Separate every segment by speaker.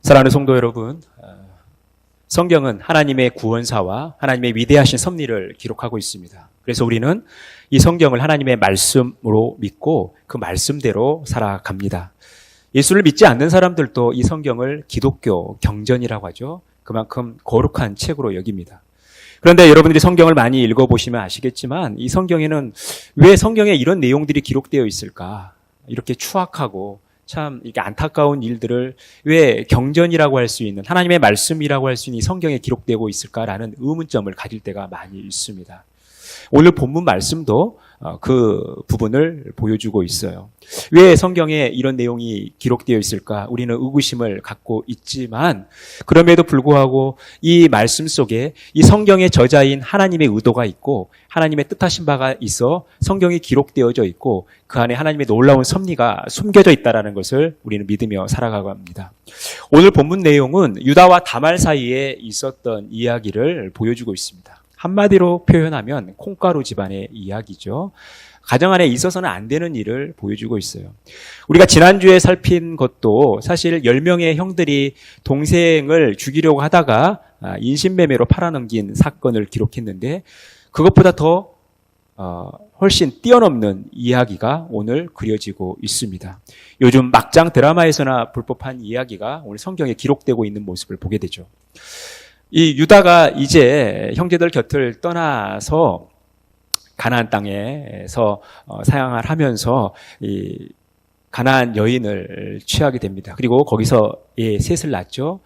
Speaker 1: 사랑하는 성도 여러분, 성경은 하나님의 구원사와 하나님의 위대하신 섭리를 기록하고 있습니다. 그래서 우리는 이 성경을 하나님의 말씀으로 믿고 그 말씀대로 살아갑니다. 예수를 믿지 않는 사람들도 이 성경을 기독교 경전이라고 하죠. 그만큼 거룩한 책으로 여깁니다. 그런데 여러분들이 성경을 많이 읽어보시면 아시겠지만 이 성경에는 왜 성경에 이런 내용들이 기록되어 있을까? 이렇게 추악하고 참 이게 안타까운 일들을 왜 경전이라고 할 수 있는 하나님의 말씀이라고 할 수 있는 이 성경에 기록되고 있을까라는 의문점을 가질 때가 많이 있습니다. 오늘 본문 말씀도 그 부분을 보여주고 있어요. 왜 성경에 이런 내용이 기록되어 있을까? 우리는 의구심을 갖고 있지만 그럼에도 불구하고 이 말씀 속에 이 성경의 저자인 하나님의 의도가 있고 하나님의 뜻하신 바가 있어 성경이 기록되어져 있고 그 안에 하나님의 놀라운 섭리가 숨겨져 있다는 것을 우리는 믿으며 살아가고 합니다. 오늘 본문 내용은 유다와 다말 사이에 있었던 이야기를 보여주고 있습니다. 한마디로 표현하면 콩가루 집안의 이야기죠. 가정 안에 있어서는 안 되는 일을 보여주고 있어요. 우리가 지난주에 살핀 것도 사실 10명의 형들이 동생을 죽이려고 하다가 인신매매로 팔아넘긴 사건을 기록했는데 그것보다 더 훨씬 뛰어넘는 이야기가 오늘 그려지고 있습니다. 요즘 막장 드라마에서나 볼 법한 이야기가 오늘 성경에 기록되고 있는 모습을 보게 되죠. 이 유다가 이제 형제들 곁을 떠나서 가나안 땅에서 사양을 하면서 이 가나안 여인을 취하게 됩니다. 그리고 거기서 셋을 낳죠.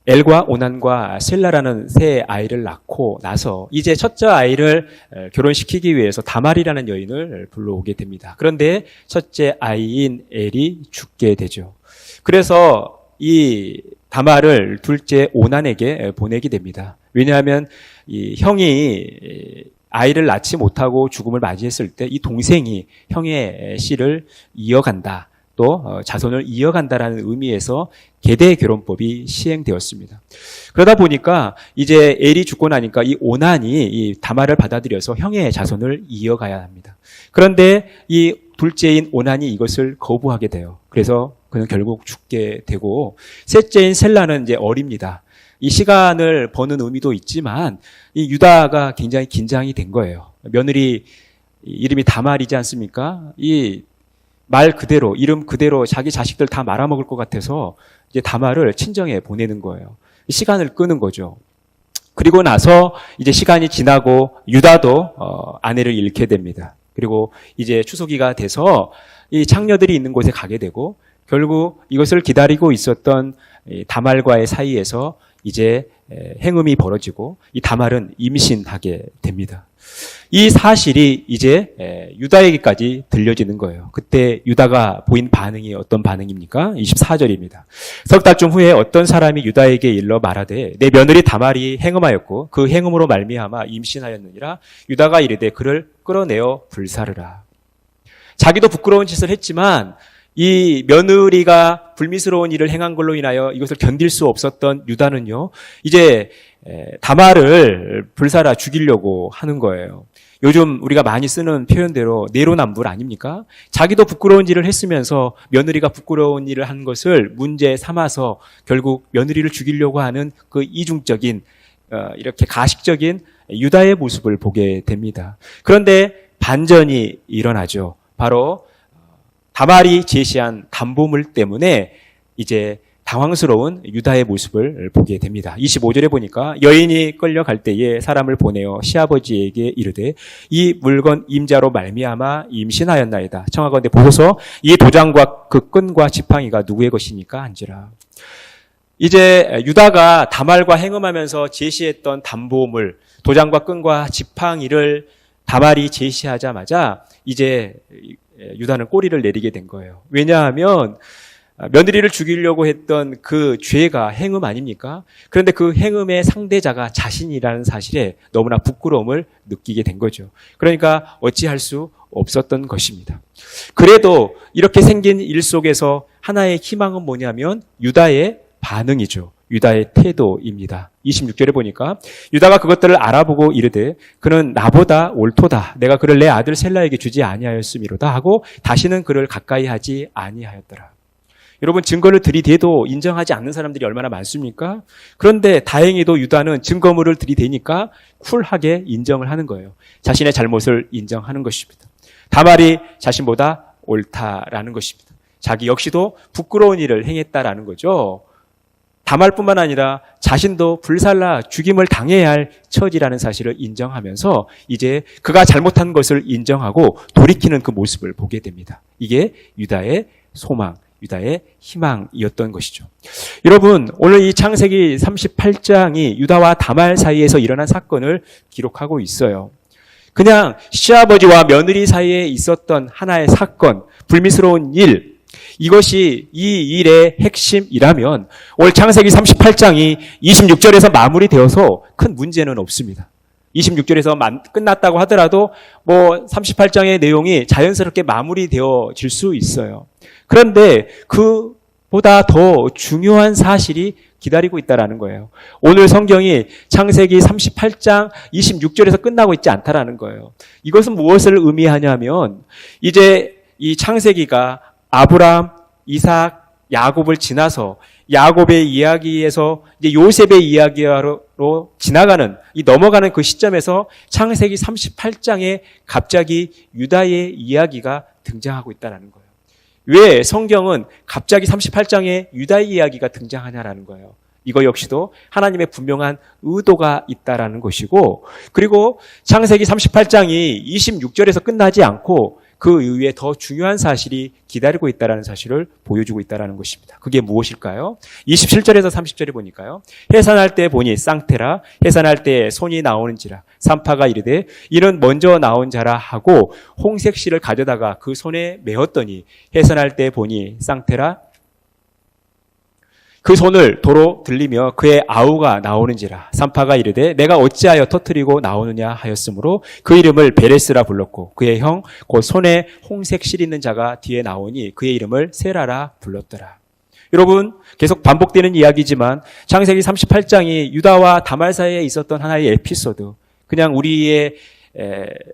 Speaker 1: 엘과 오난과 셀라라는 세 아이를 낳고 나서 이제 첫째 아이를 결혼시키기 위해서 다말이라는 여인을 불러오게 됩니다. 그런데 첫째 아이인 엘이 죽게 되죠. 그래서 이 다말을 둘째 오난에게 보내게 됩니다. 왜냐하면 이 형이 아이를 낳지 못하고 죽음을 맞이했을 때 이 동생이 형의 씨를 이어간다. 또 자손을 이어간다라는 의미에서 계대 결혼법이 시행되었습니다. 그러다 보니까 이제 엘이 죽고 나니까 이 오난이 이 다말을 받아들여서 형의 자손을 이어가야 합니다. 그런데 이 둘째인 오난이 이것을 거부하게 돼요. 그래서 그는 결국 죽게 되고 셋째인 셀라는 이제 어립니다. 이 시간을 버는 의미도 있지만 이 유다가 굉장히 긴장이 된 거예요. 며느리 이름이 다말이지 않습니까? 이 말 그대로 이름 그대로 자기 자식들 다 말아먹을 것 같아서 이제 다말을 친정에 보내는 거예요. 시간을 끄는 거죠. 그리고 나서 이제 시간이 지나고 유다도 아내를 잃게 됩니다. 그리고 이제 추수기가 돼서 이 창녀들이 있는 곳에 가게 되고 결국 이것을 기다리고 있었던 다말과의 사이에서 이제 행음이 벌어지고 이 다말은 임신하게 됩니다. 이 사실이 이제 유다에게까지 들려지는 거예요. 그때 유다가 보인 반응이 어떤 반응입니까? 24절입니다. 석 달쯤 후에 어떤 사람이 유다에게 일러 말하되 내 며느리 다말이 행음하였고 그 행음으로 말미암아 임신하였느니라. 유다가 이르되 그를 끌어내어 불사르라. 자기도 부끄러운 짓을 했지만 이 며느리가 불미스러운 일을 행한 걸로 인하여 이것을 견딜 수 없었던 유다는요, 이제 다말을 불살아 죽이려고 하는 거예요. 요즘 우리가 많이 쓰는 표현대로 내로남불 아닙니까? 자기도 부끄러운 일을 했으면서 며느리가 부끄러운 일을 한 것을 문제 삼아서 결국 며느리를 죽이려고 하는 그 이중적인 이렇게 가식적인 유다의 모습을 보게 됩니다. 그런데 반전이 일어나죠. 바로 다말이 제시한 담보물 때문에 이제 당황스러운 유다의 모습을 보게 됩니다. 25절에 보니까 여인이 끌려갈 때에 사람을 보내어 시아버지에게 이르되 이 물건 임자로 말미암아 임신하였나이다. 청하건대 보소서 이 도장과 그 끈과 지팡이가 누구의 것이니까 한지라. 이제 유다가 다말과 행음하면서 제시했던 담보물 도장과 끈과 지팡이를 다말이 제시하자마자 이제 유다는 꼬리를 내리게 된 거예요. 왜냐하면 며느리를 죽이려고 했던 그 죄가 행음 아닙니까? 그런데 그 행음의 상대자가 자신이라는 사실에 너무나 부끄러움을 느끼게 된 거죠. 그러니까 어찌할 수 없었던 것입니다. 그래도 이렇게 생긴 일 속에서 하나의 희망은 뭐냐면 유다의 반응이죠. 유다의 태도입니다. 26절에 보니까 유다가 그것들을 알아보고 이르되 그는 나보다 옳도다. 내가 그를 내 아들 셀라에게 주지 아니하였음이로다 하고 다시는 그를 가까이 하지 아니하였더라. 여러분 증거를 들이대도 인정하지 않는 사람들이 얼마나 많습니까? 그런데 다행히도 유다는 증거물을 들이대니까 쿨하게 인정을 하는 거예요. 자신의 잘못을 인정하는 것입니다. 다말이 자신보다 옳다라는 것입니다. 자기 역시도 부끄러운 일을 행했다라는 거죠. 다말뿐만 아니라 자신도 불살라 죽임을 당해야 할 처지라는 사실을 인정하면서 이제 그가 잘못한 것을 인정하고 돌이키는 그 모습을 보게 됩니다. 이게 유다의 소망, 유다의 희망이었던 것이죠. 여러분, 오늘 이 창세기 38장이 유다와 다말 사이에서 일어난 사건을 기록하고 있어요. 그냥 시아버지와 며느리 사이에 있었던 하나의 사건, 불미스러운 일, 이것이 이 일의 핵심이라면 오늘 창세기 38장이 26절에서 마무리되어서 큰 문제는 없습니다. 26절에서 끝났다고 하더라도 38장의 내용이 자연스럽게 마무리되어질 수 있어요. 그런데 그보다 더 중요한 사실이 기다리고 있다는 거예요. 오늘 성경이 창세기 38장 26절에서 끝나고 있지 않다라는 거예요. 이것은 무엇을 의미하냐면 이제 이 창세기가 아브라함, 이삭, 야곱을 지나서 야곱의 이야기에서 이제 요셉의 이야기로 지나가는 넘어가는 그 시점에서 창세기 38장에 갑자기 유다의 이야기가 등장하고 있다는 거예요. 왜 성경은 갑자기 38장에 유다의 이야기가 등장하냐라는 거예요. 이거 역시도 하나님의 분명한 의도가 있다라는 것이고, 그리고 창세기 38장이 26절에서 끝나지 않고 그 이후에 더 중요한 사실이 기다리고 있다는 사실을 보여주고 있다는 것입니다. 그게 무엇일까요? 27절에서 30절에 보니까요. 해산할 때 보니 쌍테라, 해산할 때 손이 나오는지라, 산파가 이르되 이는 먼저 나온 자라 하고 홍색 실을 가져다가 그 손에 메었더니 해산할 때 보니 쌍테라, 그 손을 도로 들리며 그의 아우가 나오는지라. 산파가 이르되 내가 어찌하여 터뜨리고 나오느냐 하였으므로 그 이름을 베레스라 불렀고 그의 형 곧 손에 홍색 실 있는 자가 뒤에 나오니 그의 이름을 세라라 불렀더라. 여러분, 계속 반복되는 이야기지만 창세기 38장이 유다와 다말 사이에 있었던 하나의 에피소드, 그냥 우리의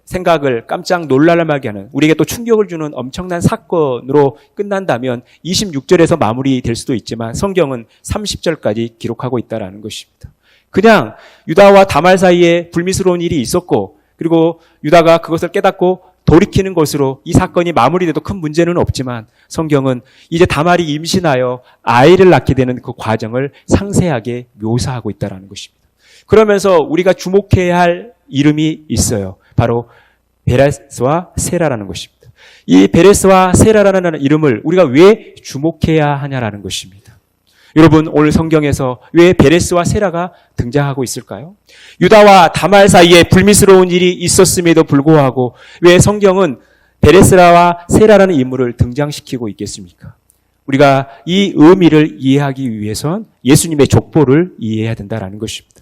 Speaker 1: 생각을 깜짝 놀랄만하게 하는, 우리에게 또 충격을 주는 엄청난 사건으로 끝난다면 26절에서 마무리될 수도 있지만 성경은 30절까지 기록하고 있다는 것입니다. 그냥 유다와 다말 사이에 불미스러운 일이 있었고, 그리고 유다가 그것을 깨닫고 돌이키는 것으로 이 사건이 마무리돼도 큰 문제는 없지만 성경은 이제 다말이 임신하여 아이를 낳게 되는 그 과정을 상세하게 묘사하고 있다는 것입니다. 그러면서 우리가 주목해야 할 이름이 있어요. 바로 베레스와 세라라는 것입니다. 이 베레스와 세라라는 이름을 우리가 왜 주목해야 하냐라는 것입니다. 여러분, 오늘 성경에서 왜 베레스와 세라가 등장하고 있을까요? 유다와 다말 사이에 불미스러운 일이 있었음에도 불구하고 왜 성경은 베레스와 세라라는 인물을 등장시키고 있겠습니까? 우리가 이 의미를 이해하기 위해선 예수님의 족보를 이해해야 된다는 것입니다.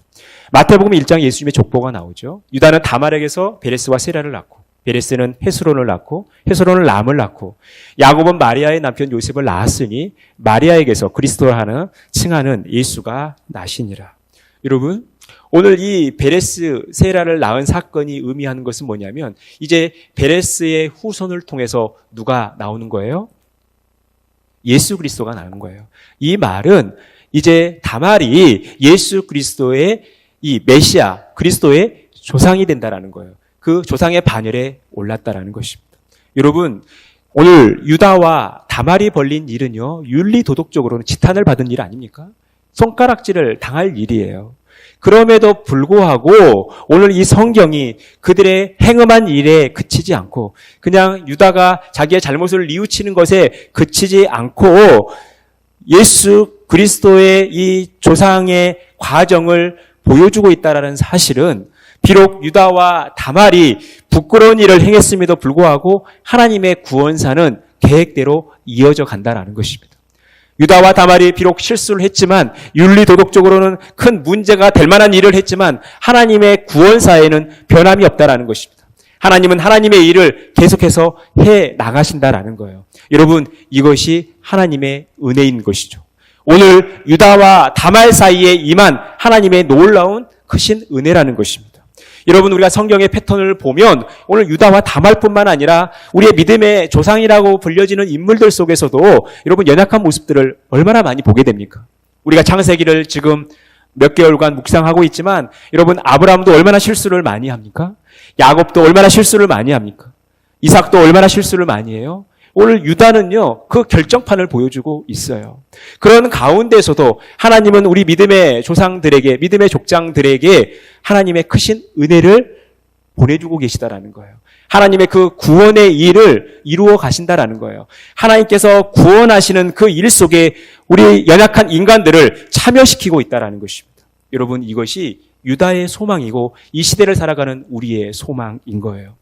Speaker 1: 마태복음 1장 예수님의 족보가 나오죠. 유다는 다말에게서 베레스와 세라를 낳고, 베레스는 헤스론을 낳고, 헤스론은 람을 낳고, 야곱은 마리아의 남편 요셉을 낳았으니 마리아에게서 그리스도라 칭하는 예수가 나시니라. 여러분, 오늘 이 베레스 세라를 낳은 사건이 의미하는 것은 뭐냐면 이제 베레스의 후손을 통해서 누가 나오는 거예요? 예수 그리스도가 나오는 거예요. 이 말은 이제 다말이 예수 그리스도의 이 메시아, 그리스도의 조상이 된다라는 거예요. 그 조상의 반열에 올랐다라는 것입니다. 여러분, 오늘 유다와 다말이 벌린 일은요, 윤리 도덕적으로는 지탄을 받은 일 아닙니까? 손가락질을 당할 일이에요. 그럼에도 불구하고 오늘 이 성경이 그들의 행음한 일에 그치지 않고 그냥 유다가 자기의 잘못을 뉘우치는 것에 그치지 않고 예수 그리스도의 이 조상의 과정을 보여주고 있다는 사실은 비록 유다와 다말이 부끄러운 일을 행했음에도 불구하고 하나님의 구원사는 계획대로 이어져 간다는 것입니다. 유다와 다말이 비록 실수를 했지만 윤리도덕적으로는 큰 문제가 될 만한 일을 했지만 하나님의 구원사에는 변함이 없다는 것입니다. 하나님은 하나님의 일을 계속해서 해 나가신다는 거예요. 여러분, 이것이 하나님의 은혜인 것이죠. 오늘 유다와 다말 사이에 임한 하나님의 놀라운 크신 은혜라는 것입니다. 여러분, 우리가 성경의 패턴을 보면 오늘 유다와 다말뿐만 아니라 우리의 믿음의 조상이라고 불려지는 인물들 속에서도 여러분 연약한 모습들을 얼마나 많이 보게 됩니까? 우리가 창세기를 지금 몇 개월간 묵상하고 있지만 여러분, 아브라함도 얼마나 실수를 많이 합니까? 야곱도 얼마나 실수를 많이 합니까? 이삭도 얼마나 실수를 많이 해요? 오늘 유다는요, 그 결정판을 보여주고 있어요. 그런 가운데서도 하나님은 우리 믿음의 조상들에게, 믿음의 족장들에게 하나님의 크신 은혜를 보내주고 계시다라는 거예요. 하나님의 그 구원의 일을 이루어 가신다라는 거예요. 하나님께서 구원하시는 그 일 속에 우리 연약한 인간들을 참여시키고 있다라는 것입니다. 여러분, 이것이 유다의 소망이고 이 시대를 살아가는 우리의 소망인 거예요.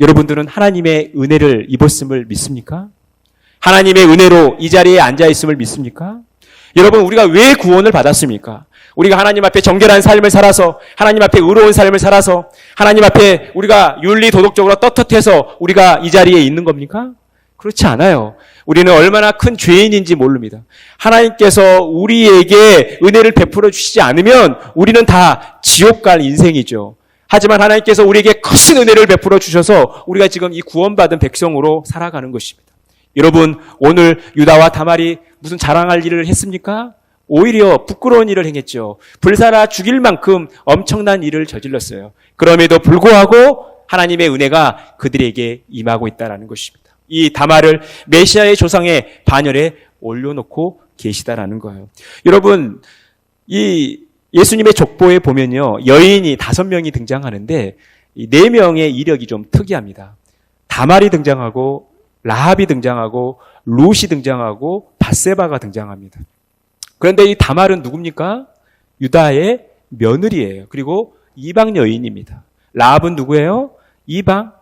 Speaker 1: 여러분들은 하나님의 은혜를 입었음을 믿습니까? 하나님의 은혜로 이 자리에 앉아 있음을 믿습니까? 여러분, 우리가 왜 구원을 받았습니까? 우리가 하나님 앞에 정결한 삶을 살아서, 하나님 앞에 의로운 삶을 살아서, 하나님 앞에 우리가 윤리 도덕적으로 떳떳해서 우리가 이 자리에 있는 겁니까? 그렇지 않아요. 우리는 얼마나 큰 죄인인지 모릅니다. 하나님께서 우리에게 은혜를 베풀어 주시지 않으면 우리는 다 지옥 갈 인생이죠. 하지만 하나님께서 우리에게 크신 은혜를 베풀어 주셔서 우리가 지금 이 구원받은 백성으로 살아가는 것입니다. 여러분, 오늘 유다와 다말이 무슨 자랑할 일을 했습니까? 오히려 부끄러운 일을 행했죠. 불살아 죽일 만큼 엄청난 일을 저질렀어요. 그럼에도 불구하고 하나님의 은혜가 그들에게 임하고 있다는 것입니다. 이 다말을 메시아의 조상의 반열에 올려놓고 계시다라는 거예요. 여러분, 이 예수님의 족보에 보면요, 여인이 5명이 등장하는데 이 4명의 이력이 좀 특이합니다. 다말이 등장하고 라합이 등장하고 룻이 등장하고 밧세바가 등장합니다. 그런데 이 다말은 누굽니까? 유다의 며느리예요. 그리고 이방 여인입니다. 라합은 누구예요? 이방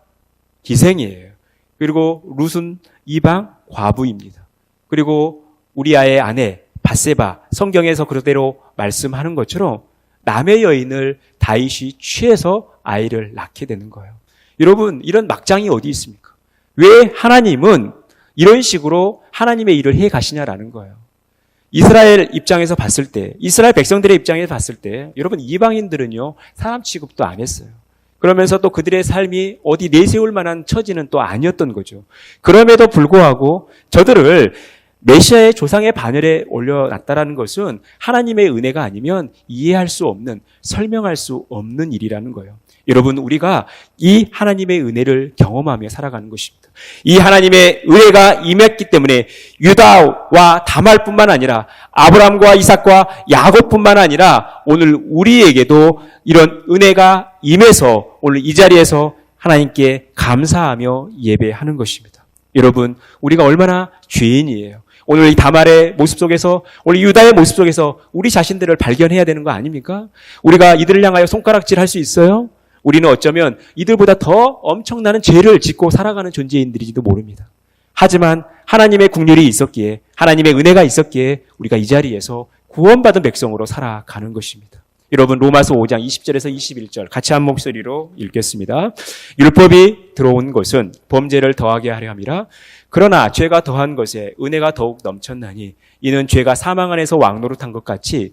Speaker 1: 기생이에요. 그리고 룻은 이방 과부입니다. 그리고 우리아의 아내 밧세바, 성경에서 그대로 말씀하는 것처럼 남의 여인을 다윗이 취해서 아이를 낳게 되는 거예요. 여러분, 이런 막장이 어디 있습니까? 왜 하나님은 이런 식으로 하나님의 일을 해 가시냐라는 거예요. 이스라엘 입장에서 봤을 때, 이스라엘 백성들의 입장에서 봤을 때, 여러분, 이방인들은요, 사람 취급도 안 했어요. 그러면서 또 그들의 삶이 어디 내세울 만한 처지는 또 아니었던 거죠. 그럼에도 불구하고 저들을 메시아의 조상의 반열에 올려놨다라는 것은 하나님의 은혜가 아니면 이해할 수 없는, 설명할 수 없는 일이라는 거예요. 여러분, 우리가 이 하나님의 은혜를 경험하며 살아가는 것입니다. 이 하나님의 은혜가 임했기 때문에 유다와 다말뿐만 아니라 아브라함과 이삭과 야곱뿐만 아니라 오늘 우리에게도 이런 은혜가 임해서 오늘 이 자리에서 하나님께 감사하며 예배하는 것입니다. 여러분, 우리가 얼마나 죄인이에요. 오늘 이 다말의 모습 속에서, 오늘 유다의 모습 속에서 우리 자신들을 발견해야 되는 거 아닙니까? 우리가 이들을 향하여 손가락질 할 수 있어요? 우리는 어쩌면 이들보다 더 엄청나는 죄를 짓고 살아가는 존재인들인지도 모릅니다. 하지만 하나님의 국률이 있었기에, 하나님의 은혜가 있었기에 우리가 이 자리에서 구원받은 백성으로 살아가는 것입니다. 여러분, 로마서 5장 20절에서 21절 같이 한 목소리로 읽겠습니다. 율법이 들어온 것은 범죄를 더하게 하려 함이라. 그러나 죄가 더한 것에 은혜가 더욱 넘쳤나니 이는 죄가 사망 안에서 왕노릇한 것 같이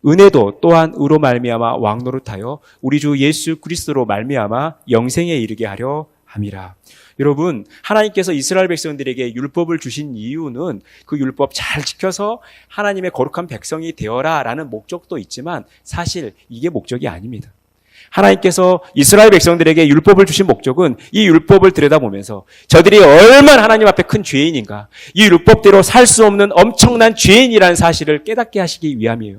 Speaker 1: 은혜도 또한 의로 말미암아 왕노릇하여 우리 주 예수 그리스도로 말미암아 영생에 이르게 하려 함이라. 여러분, 하나님께서 이스라엘 백성들에게 율법을 주신 이유는 그 율법 잘 지켜서 하나님의 거룩한 백성이 되어라 라는 목적도 있지만 사실 이게 목적이 아닙니다. 하나님께서 이스라엘 백성들에게 율법을 주신 목적은 이 율법을 들여다보면서 저들이 얼마나 하나님 앞에 큰 죄인인가, 이 율법대로 살 수 없는 엄청난 죄인이라는 사실을 깨닫게 하시기 위함이에요.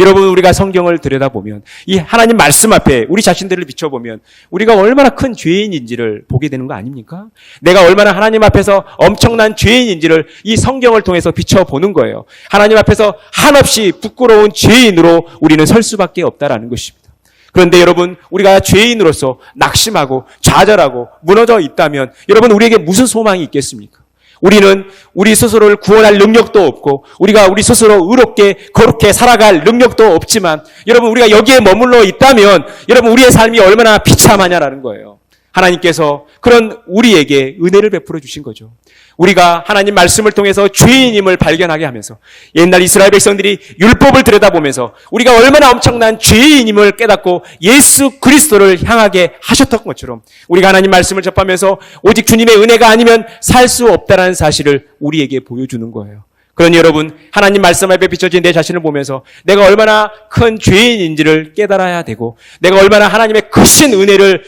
Speaker 1: 여러분, 우리가 성경을 들여다보면 이 하나님 말씀 앞에 우리 자신들을 비춰보면 우리가 얼마나 큰 죄인인지를 보게 되는 거 아닙니까? 내가 얼마나 하나님 앞에서 엄청난 죄인인지를 이 성경을 통해서 비춰보는 거예요. 하나님 앞에서 한없이 부끄러운 죄인으로 우리는 설 수밖에 없다라는 것입니다. 그런데 여러분, 우리가 죄인으로서 낙심하고 좌절하고 무너져 있다면 여러분, 우리에게 무슨 소망이 있겠습니까? 우리는 우리 스스로를 구원할 능력도 없고 우리가 우리 스스로 의롭게 거룩게 살아갈 능력도 없지만 여러분, 우리가 여기에 머물러 있다면 여러분, 우리의 삶이 얼마나 비참하냐라는 거예요. 하나님께서 그런 우리에게 은혜를 베풀어 주신 거죠. 우리가 하나님 말씀을 통해서 죄인임을 발견하게 하면서 옛날 이스라엘 백성들이 율법을 들여다보면서 우리가 얼마나 엄청난 죄인임을 깨닫고 예수 그리스도를 향하게 하셨던 것처럼 우리가 하나님 말씀을 접하면서 오직 주님의 은혜가 아니면 살 수 없다는 사실을 우리에게 보여주는 거예요. 그러니 여러분, 하나님 말씀 앞에 비춰진 내 자신을 보면서 내가 얼마나 큰 죄인인지를 깨달아야 되고 내가 얼마나 하나님의 크신 은혜를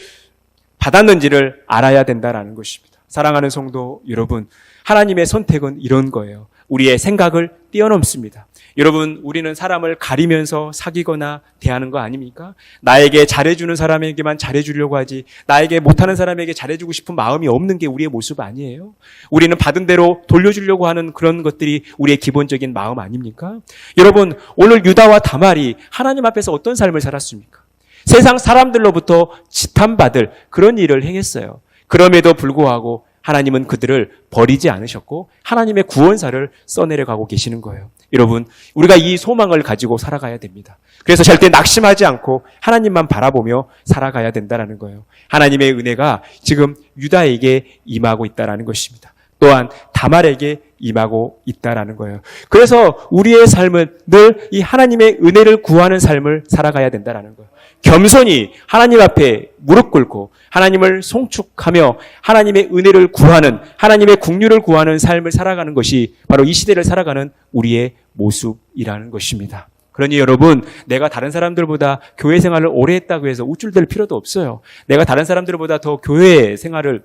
Speaker 1: 받았는지를 알아야 된다는 것입니다. 사랑하는 성도 여러분, 하나님의 선택은 이런 거예요. 우리의 생각을 뛰어넘습니다. 여러분, 우리는 사람을 가리면서 사귀거나 대하는 거 아닙니까? 나에게 잘해주는 사람에게만 잘해주려고 하지 나에게 못하는 사람에게 잘해주고 싶은 마음이 없는 게 우리의 모습 아니에요? 우리는 받은 대로 돌려주려고 하는 그런 것들이 우리의 기본적인 마음 아닙니까? 여러분, 오늘 유다와 다말이 하나님 앞에서 어떤 삶을 살았습니까? 세상 사람들로부터 지탄받을 그런 일을 행했어요. 그럼에도 불구하고 하나님은 그들을 버리지 않으셨고 하나님의 구원사를 써내려가고 계시는 거예요. 여러분, 우리가 이 소망을 가지고 살아가야 됩니다. 그래서 절대 낙심하지 않고 하나님만 바라보며 살아가야 된다는 거예요. 하나님의 은혜가 지금 유다에게 임하고 있다는 것입니다. 또한 다말에게 임하고 있다는 거예요. 그래서 우리의 삶은 늘 이 하나님의 은혜를 구하는 삶을 살아가야 된다는 거예요. 겸손히 하나님 앞에 무릎 꿇고 하나님을 송축하며 하나님의 은혜를 구하는, 하나님의 긍휼을 구하는 삶을 살아가는 것이 바로 이 시대를 살아가는 우리의 모습이라는 것입니다. 그러니 여러분, 내가 다른 사람들보다 교회 생활을 오래 했다고 해서 우쭐댈 필요도 없어요. 내가 다른 사람들보다 더 교회 생활을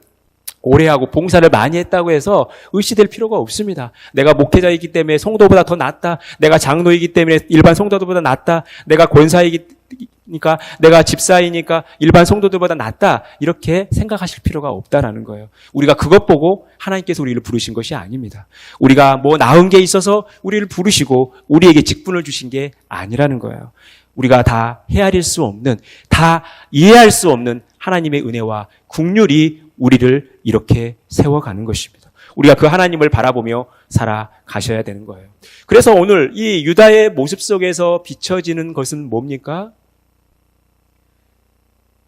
Speaker 1: 오래 하고 봉사를 많이 했다고 해서 의시될 필요가 없습니다. 내가 목회자이기 때문에 성도보다 더 낫다. 내가 장로이기 때문에 일반 성도들보다 낫다. 내가 권사이니까, 내가 집사이니까 일반 성도들보다 낫다. 이렇게 생각하실 필요가 없다라는 거예요. 우리가 그것 보고 하나님께서 우리를 부르신 것이 아닙니다. 우리가 뭐 나은 게 있어서 우리를 부르시고 우리에게 직분을 주신 게 아니라는 거예요. 우리가 다 헤아릴 수 없는, 다 이해할 수 없는 하나님의 은혜와 긍휼이 우리를 이렇게 세워가는 것입니다. 우리가 그 하나님을 바라보며 살아가셔야 되는 거예요. 그래서 오늘 이 유다의 모습 속에서 비춰지는 것은 뭡니까?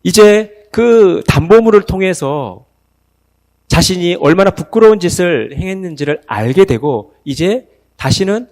Speaker 1: 이제 그 담보물을 통해서 자신이 얼마나 부끄러운 짓을 행했는지를 알게 되고 이제 다시는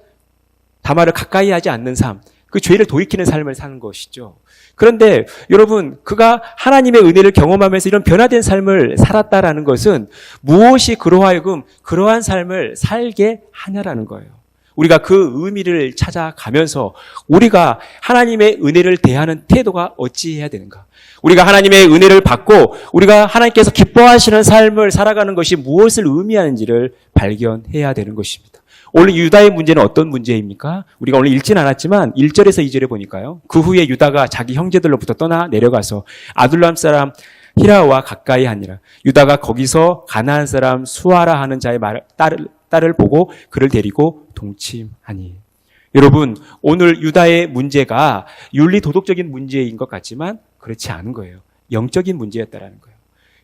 Speaker 1: 다말을 가까이 하지 않는 삶, 그 죄를 돌이키는 삶을 사는 것이죠. 그런데 여러분, 그가 하나님의 은혜를 경험하면서 이런 변화된 삶을 살았다라는 것은 무엇이 그로 하여금 그러한 삶을 살게 하냐라는 거예요. 우리가 그 의미를 찾아가면서 우리가 하나님의 은혜를 대하는 태도가 어찌해야 되는가? 우리가 하나님의 은혜를 받고 우리가 하나님께서 기뻐하시는 삶을 살아가는 것이 무엇을 의미하는지를 발견해야 되는 것입니다. 오늘 유다의 문제는 어떤 문제입니까? 우리가 오늘 읽진 않았지만 1절에서 2절에 보니까요. 그 후에 유다가 자기 형제들로부터 떠나 내려가서 아둘람 사람 히라와 가까이 하니라. 유다가 거기서 가나안 사람 수아라 하는 자의 딸을 보고 그를 데리고 동침하니. 여러분, 오늘 유다의 문제가 윤리 도덕적인 문제인 것 같지만 그렇지 않은 거예요. 영적인 문제였다라는 거예요.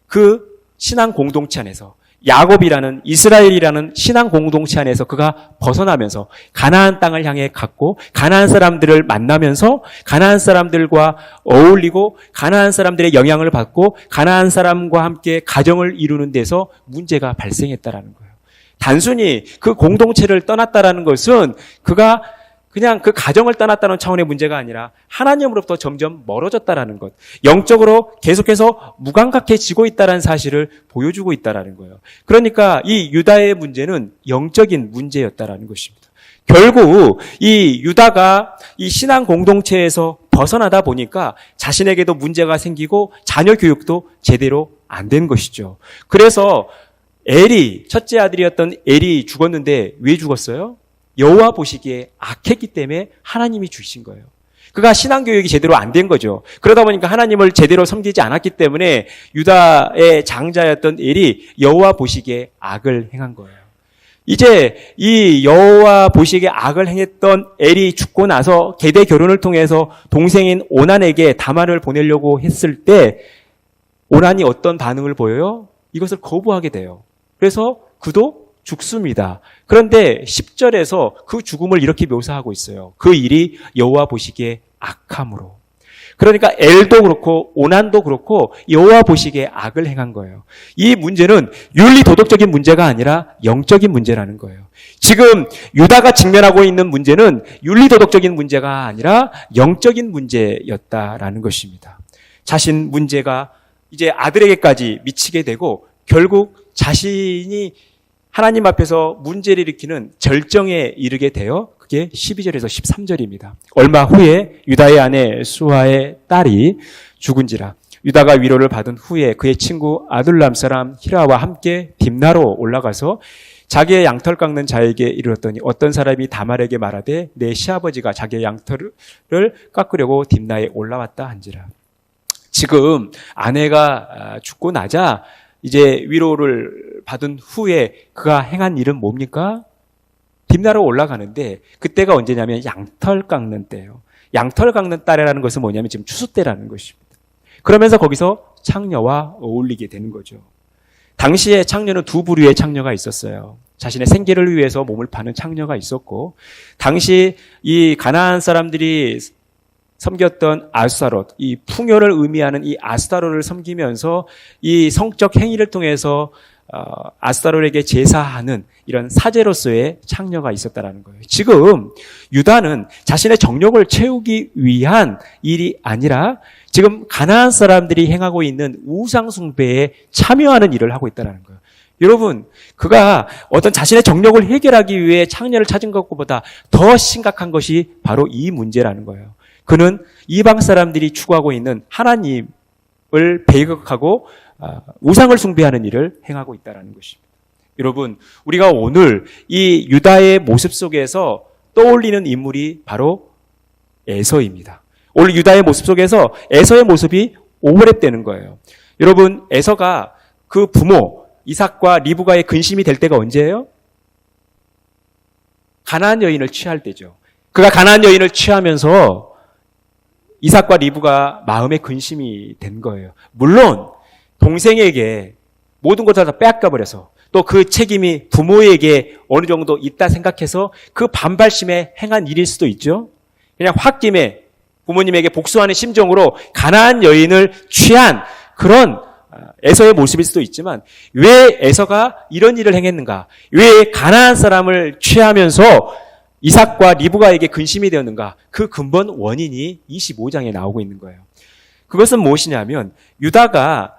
Speaker 1: 그 신앙 공동체 안에서 야곱이라는 이스라엘이라는 신앙 공동체 안에서 그가 벗어나면서 가나안 땅을 향해 갔고 가나안 사람들을 만나면서 가나안 사람들과 어울리고 가나안 사람들의 영향을 받고 가나안 사람과 함께 가정을 이루는 데서 문제가 발생했다라는 거예요. 단순히 그 공동체를 떠났다라는 것은 그가 그냥 그 가정을 떠났다는 차원의 문제가 아니라 하나님으로부터 점점 멀어졌다라는 것, 영적으로 계속해서 무감각해지고 있다는 사실을 보여주고 있다라는 거예요. 그러니까 이 유다의 문제는 영적인 문제였다라는 것입니다. 결국 이 유다가 이 신앙 공동체에서 벗어나다 보니까 자신에게도 문제가 생기고 자녀 교육도 제대로 안 된 것이죠. 그래서 엘이, 첫째 아들이었던 엘이 죽었는데 왜 죽었어요? 여호와 보시기에 악했기 때문에 하나님이 주신 거예요. 그가 신앙교육이 제대로 안 된 거죠. 그러다 보니까 하나님을 제대로 섬기지 않았기 때문에 유다의 장자였던 엘이 여호와 보시기에 악을 행한 거예요. 이제 이 여호와 보시기에 악을 행했던 엘이 죽고 나서 계대 결혼을 통해서 동생인 오난에게 다말을 보내려고 했을 때 오난이 어떤 반응을 보여요? 이것을 거부하게 돼요. 그래서 그도 죽습니다. 그런데 10절에서 그 죽음을 이렇게 묘사하고 있어요. 그 일이 여호와 보시기에 악함으로. 그러니까 엘도 그렇고 오난도 그렇고 여호와 보시기에 악을 행한 거예요. 이 문제는 윤리 도덕적인 문제가 아니라 영적인 문제라는 거예요. 지금 유다가 직면하고 있는 문제는 윤리 도덕적인 문제가 아니라 영적인 문제였다라는 것입니다. 자신 문제가 이제 아들에게까지 미치게 되고 결국 자신이 하나님 앞에서 문제를 일으키는 절정에 이르게 되어 그게 12절에서 13절입니다. 얼마 후에 유다의 아내 수아의 딸이 죽은지라. 유다가 위로를 받은 후에 그의 친구 아둘람 사람 히라와 함께 딥나로 올라가서 자기의 양털 깎는 자에게 이르렀더니 어떤 사람이 다말에게 말하되 내 시아버지가 자기의 양털을 깎으려고 딥나에 올라왔다 한지라. 지금 아내가 죽고 나자 이제 위로를 받은 후에 그가 행한 일은 뭡니까? 딥나로 올라가는데 그때가 언제냐면 양털 깎는 때예요. 양털 깎는 딸이라는 것은 뭐냐면 지금 추수 때라는 것입니다. 그러면서 거기서 창녀와 어울리게 되는 거죠. 당시에 창녀는 두 부류의 창녀가 있었어요. 자신의 생계를 위해서 몸을 파는 창녀가 있었고 당시 이 가나안 사람들이 섬겼던 아스타롯, 이 풍요를 의미하는 이 아스타롯을 섬기면서 이 성적 행위를 통해서 아스타롯에게 제사하는 이런 사제로서의 창녀가 있었다라는 거예요. 지금 유다는 자신의 정욕을 채우기 위한 일이 아니라 지금 가나안 사람들이 행하고 있는 우상 숭배에 참여하는 일을 하고 있다는 거예요. 여러분, 그가 어떤 자신의 정욕을 해결하기 위해 창녀를 찾은 것보다 더 심각한 것이 바로 이 문제라는 거예요. 그는 이방 사람들이 추구하고 있는 하나님을 배격하고 우상을 숭배하는 일을 행하고 있다는 것입니다. 여러분, 우리가 오늘 이 유다의 모습 속에서 떠올리는 인물이 바로 에서입니다. 오늘 유다의 모습 속에서 에서의 모습이 오버랩되는 거예요. 여러분, 에서가 그 부모 이삭과 리브가의 근심이 될 때가 언제예요? 가나안 여인을 취할 때죠. 그가 가나안 여인을 취하면서 이삭과 리브가 마음의 근심이 된 거예요. 물론 동생에게 모든 것을 다 빼앗겨버려서 또 그 책임이 부모에게 어느 정도 있다 생각해서 그 반발심에 행한 일일 수도 있죠. 그냥 홧김에 부모님에게 복수하는 심정으로 가나안 여인을 취한 그런 에서의 모습일 수도 있지만 왜 에서가 이런 일을 행했는가? 왜 가나안 사람을 취하면서 이삭과 리브가에게 근심이 되었는가? 그 근본 원인이 25장에 나오고 있는 거예요. 그것은 무엇이냐면 유다가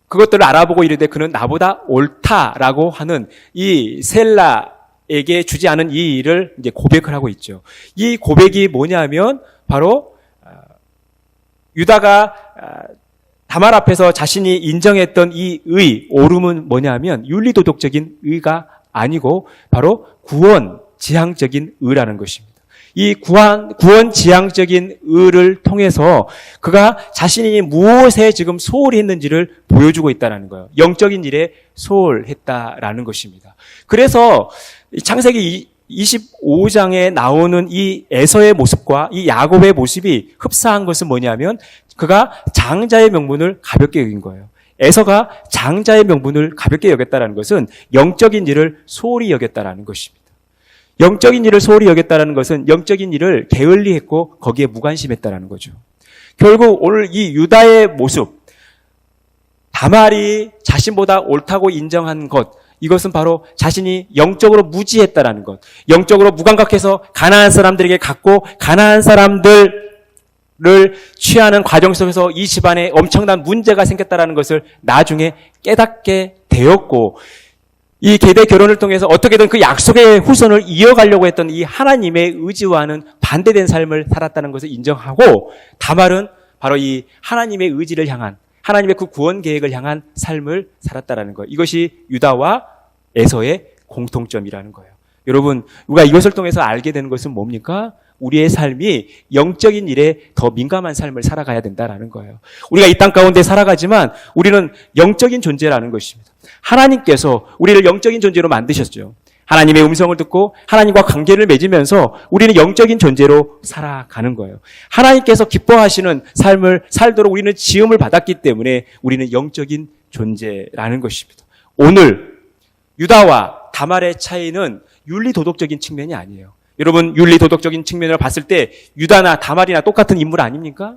Speaker 1: 그것들을 알아보고 이르되 그는 나보다 옳다라고 하는 이 셀라에게 주지 않은 이 일을 이제 고백을 하고 있죠. 이 고백이 뭐냐면 바로 유다가 다말 앞에서 자신이 인정했던 이 의, 옳음은 뭐냐면 윤리도덕적인 의가 아니고 바로 구원지향적인 의라는 것입니다. 이 구원지향적인 의를 통해서 그가 자신이 무엇에 지금 소홀히 했는지를 보여주고 있다는 거예요. 영적인 일에 소홀했다라는 것입니다. 그래서 창세기 25장에 나오는 이 에서의 모습과 이 야곱의 모습이 흡사한 것은 뭐냐면 그가 장자의 명분을 가볍게 여긴 거예요. 에서가 장자의 명분을 가볍게 여겼다는 것은 영적인 일을 소홀히 여겼다는 것입니다. 영적인 일을 소홀히 여겼다는 것은 영적인 일을 게을리했고 거기에 무관심했다는 거죠. 결국 오늘 이 유다의 모습, 다말이 자신보다 옳다고 인정한 것, 이것은 바로 자신이 영적으로 무지했다라는 것, 영적으로 무감각해서 가나안 사람들에게 갖고 가나안 사람들을 취하는 과정 속에서 이 집안에 엄청난 문제가 생겼다라는 것을 나중에 깨닫게 되었고 이 계대 결혼을 통해서 어떻게든 그 약속의 후손을 이어가려고 했던 이 하나님의 의지와는 반대된 삶을 살았다는 것을 인정하고 다말은 바로 이 하나님의 의지를 향한 하나님의 그 구원 계획을 향한 삶을 살았다라는 거예요. 이것이 유다와 에서의 공통점이라는 거예요. 여러분, 우리가 이것을 통해서 알게 되는 것은 뭡니까? 우리의 삶이 영적인 일에 더 민감한 삶을 살아가야 된다라는 거예요. 우리가 이 땅 가운데 살아가지만 우리는 영적인 존재라는 것입니다. 하나님께서 우리를 영적인 존재로 만드셨죠. 하나님의 음성을 듣고 하나님과 관계를 맺으면서 우리는 영적인 존재로 살아가는 거예요. 하나님께서 기뻐하시는 삶을 살도록 우리는 지음을 받았기 때문에 우리는 영적인 존재라는 것입니다. 오늘 유다와 다말의 차이는 윤리도덕적인 측면이 아니에요. 여러분 윤리 도덕적인 측면을 봤을 때 유다나 다말이나 똑같은 인물 아닙니까?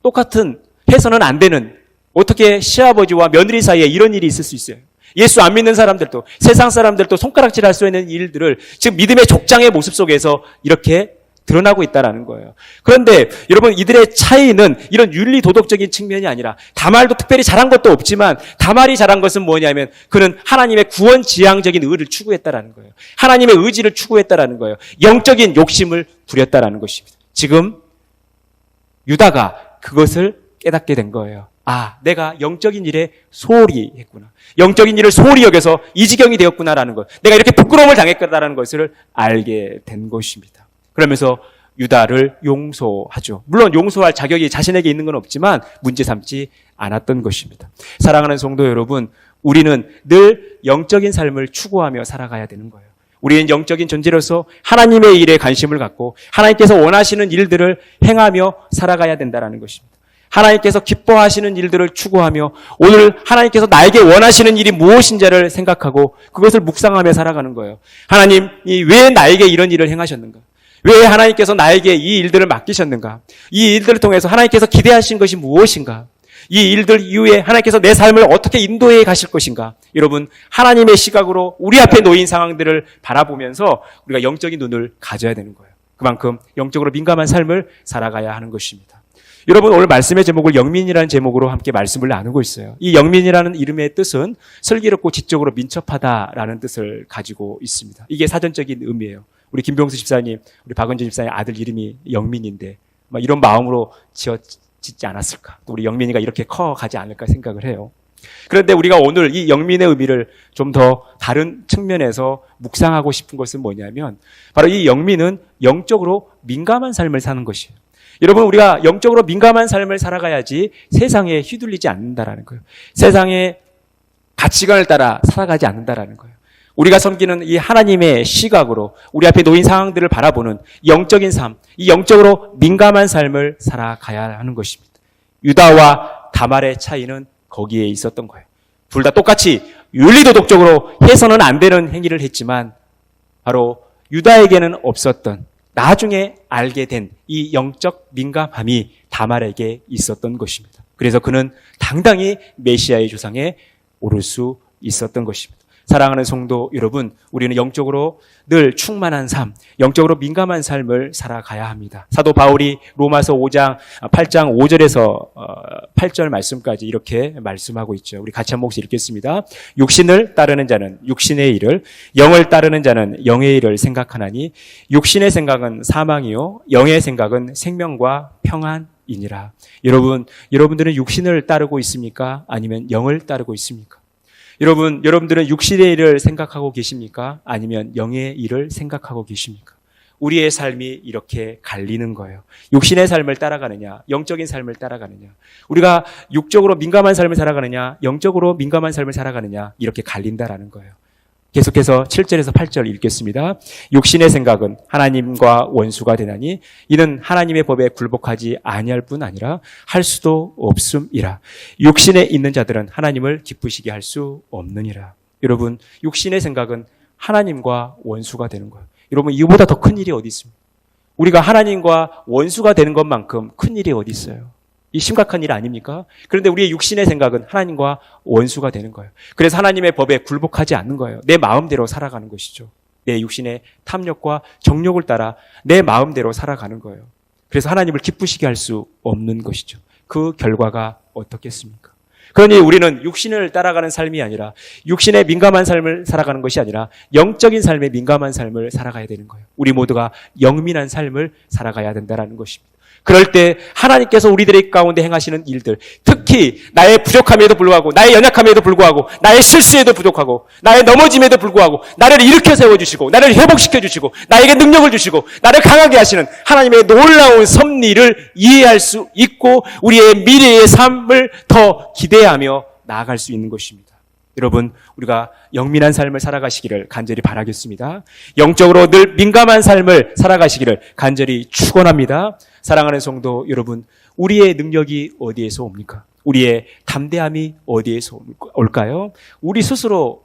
Speaker 1: 똑같은 해서는 안 되는, 어떻게 시아버지와 며느리 사이에 이런 일이 있을 수 있어요? 예수 안 믿는 사람들도, 세상 사람들도 손가락질할 수 있는 일들을 지금 믿음의 족장의 모습 속에서 이렇게 드러나고 있다는 거예요. 그런데 여러분 이들의 차이는 이런 윤리 도덕적인 측면이 아니라, 다말도 특별히 잘한 것도 없지만 다말이 잘한 것은 뭐냐면 그는 하나님의 구원 지향적인 의를 추구했다라는 거예요. 하나님의 의지를 추구했다라는 거예요. 영적인 욕심을 부렸다라는 것입니다. 지금 유다가 그것을 깨닫게 된 거예요. 아, 내가 영적인 일에 소홀히 했구나. 영적인 일을 소홀히 여겨서 이 지경이 되었구나라는 것. 내가 이렇게 부끄러움을 당했구나라는 것을 알게 된 것입니다. 그러면서 유다를 용서하죠. 물론 용서할 자격이 자신에게 있는 건 없지만 문제 삼지 않았던 것입니다. 사랑하는 성도 여러분, 우리는 늘 영적인 삶을 추구하며 살아가야 되는 거예요. 우리는 영적인 존재로서 하나님의 일에 관심을 갖고 하나님께서 원하시는 일들을 행하며 살아가야 된다는 것입니다. 하나님께서 기뻐하시는 일들을 추구하며 오늘 하나님께서 나에게 원하시는 일이 무엇인지를 생각하고 그것을 묵상하며 살아가는 거예요. 하나님이 왜 나에게 이런 일을 행하셨는가? 왜 하나님께서 나에게 이 일들을 맡기셨는가? 이 일들을 통해서 하나님께서 기대하신 것이 무엇인가? 이 일들 이후에 하나님께서 내 삶을 어떻게 인도해 가실 것인가? 여러분, 하나님의 시각으로 우리 앞에 놓인 상황들을 바라보면서 우리가 영적인 눈을 가져야 되는 거예요. 그만큼 영적으로 민감한 삶을 살아가야 하는 것입니다. 여러분, 오늘 말씀의 제목을 영민이라는 제목으로 함께 말씀을 나누고 있어요. 이 영민이라는 이름의 뜻은 슬기롭고 지적으로 민첩하다라는 뜻을 가지고 있습니다. 이게 사전적인 의미예요. 우리 김병수 집사님, 우리 박은재 집사님 아들 이름이 영민인데 이런 마음으로 짓지 않았을까? 우리 영민이가 이렇게 커가지 않을까 생각을 해요. 그런데 우리가 오늘 이 영민의 의미를 좀 더 다른 측면에서 묵상하고 싶은 것은 뭐냐면 바로 이 영민은 영적으로 민감한 삶을 사는 것이에요. 여러분, 우리가 영적으로 민감한 삶을 살아가야지 세상에 휘둘리지 않는다라는 거예요. 세상의 가치관을 따라 살아가지 않는다라는 거예요. 우리가 섬기는 이 하나님의 시각으로 우리 앞에 놓인 상황들을 바라보는 영적인 삶, 이 영적으로 민감한 삶을 살아가야 하는 것입니다. 유다와 다말의 차이는 거기에 있었던 거예요. 둘 다 똑같이 윤리도덕적으로 해서는 안 되는 행위를 했지만 바로 유다에게는 없었던, 나중에 알게 된 이 영적 민감함이 다말에게 있었던 것입니다. 그래서 그는 당당히 메시아의 조상에 오를 수 있었던 것입니다. 사랑하는 성도 여러분, 우리는 영적으로 늘 충만한 삶, 영적으로 민감한 삶을 살아가야 합니다. 사도 바울이 로마서 8장 5절에서 8절 말씀까지 이렇게 말씀하고 있죠. 우리 같이 한 목씩 읽겠습니다. 육신을 따르는 자는 육신의 일을, 영을 따르는 자는 영의 일을 생각하나니 육신의 생각은 사망이요 영의 생각은 생명과 평안이니라. 여러분들은 육신을 따르고 있습니까? 아니면 영을 따르고 있습니까? 여러분들은 육신의 일을 생각하고 계십니까? 아니면 영의 일을 생각하고 계십니까? 우리의 삶이 이렇게 갈리는 거예요. 육신의 삶을 따라가느냐, 영적인 삶을 따라가느냐, 우리가 육적으로 민감한 삶을 살아가느냐, 영적으로 민감한 삶을 살아가느냐, 이렇게 갈린다라는 거예요. 계속해서 7절에서 8절 읽겠습니다. 육신의 생각은 하나님과 원수가 되나니 이는 하나님의 법에 굴복하지 아니할 뿐 아니라 할 수도 없음이라. 육신에 있는 자들은 하나님을 기쁘시게 할 수 없느니라. 여러분, 육신의 생각은 하나님과 원수가 되는 거예요. 여러분, 이보다 더 큰 일이 어디 있습니까? 우리가 하나님과 원수가 되는 것만큼 큰 일이 어디 있어요? 이 심각한 일 아닙니까? 그런데 우리의 육신의 생각은 하나님과 원수가 되는 거예요. 그래서 하나님의 법에 굴복하지 않는 거예요. 내 마음대로 살아가는 것이죠. 내 육신의 탐욕과 정욕을 따라 내 마음대로 살아가는 거예요. 그래서 하나님을 기쁘시게 할 수 없는 것이죠. 그 결과가 어떻겠습니까? 그러니 우리는 육신을 따라가는 삶이 아니라, 육신의 민감한 삶을 살아가는 것이 아니라 영적인 삶에 민감한 삶을 살아가야 되는 거예요. 우리 모두가 영민한 삶을 살아가야 된다는 것입니다. 그럴 때 하나님께서 우리들의 가운데 행하시는 일들, 특히 나의 부족함에도 불구하고, 나의 연약함에도 불구하고, 나의 실수에도 부족하고, 나의 넘어짐에도 불구하고 나를 일으켜 세워주시고, 나를 회복시켜주시고, 나에게 능력을 주시고, 나를 강하게 하시는 하나님의 놀라운 섭리를 이해할 수 있고 우리의 미래의 삶을 더 기대하며 나아갈 수 있는 것입니다. 여러분, 우리가 영민한 삶을 살아가시기를 간절히 바라겠습니다. 영적으로 늘 민감한 삶을 살아가시기를 간절히 축원합니다. 사랑하는 성도 여러분, 우리의 능력이 어디에서 옵니까? 우리의 담대함이 어디에서 올까요? 우리 스스로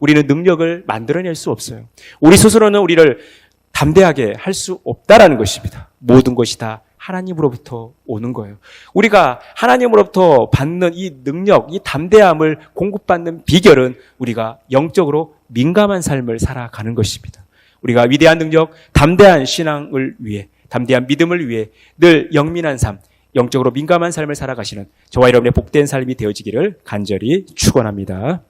Speaker 1: 우리는 능력을 만들어낼 수 없어요. 우리 스스로는 우리를 담대하게 할 수 없다라는 것입니다. 모든 것이 다 하나님으로부터 오는 거예요. 우리가 하나님으로부터 받는 이 능력, 이 담대함을 공급받는 비결은 우리가 영적으로 민감한 삶을 살아가는 것입니다. 우리가 위대한 능력, 담대한 신앙을 위해, 담대한 믿음을 위해 늘 영민한 삶, 영적으로 민감한 삶을 살아가시는 저와 여러분의 복된 삶이 되어지기를 간절히 축원합니다.